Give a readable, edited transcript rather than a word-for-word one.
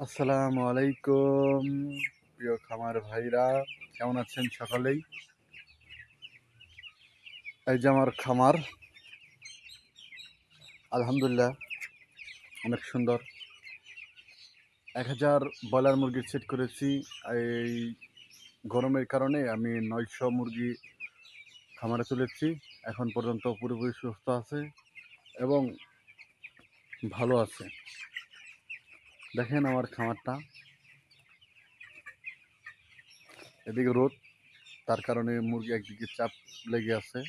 আসসালামু আলাইকুম প্রিয় খামার ভাইরা, কেমন আছেন সকলেই? এই যে আমার খামার, আলহামদুলিল্লাহ অনেক সুন্দর। 1000 ব্রয়লার মুরগির সেট করেছি। এই গরমের কারণে আমি 900 মুরগি খামারে তুলেছি। এখন পর্যন্ত পুরোপুরি সুস্থ আছে এবং ভালো আছে। দেখেন আমার খামারটা, এদিকে রোদ, তার কারণে মুরগি একদিকে চাপ লেগে আছে।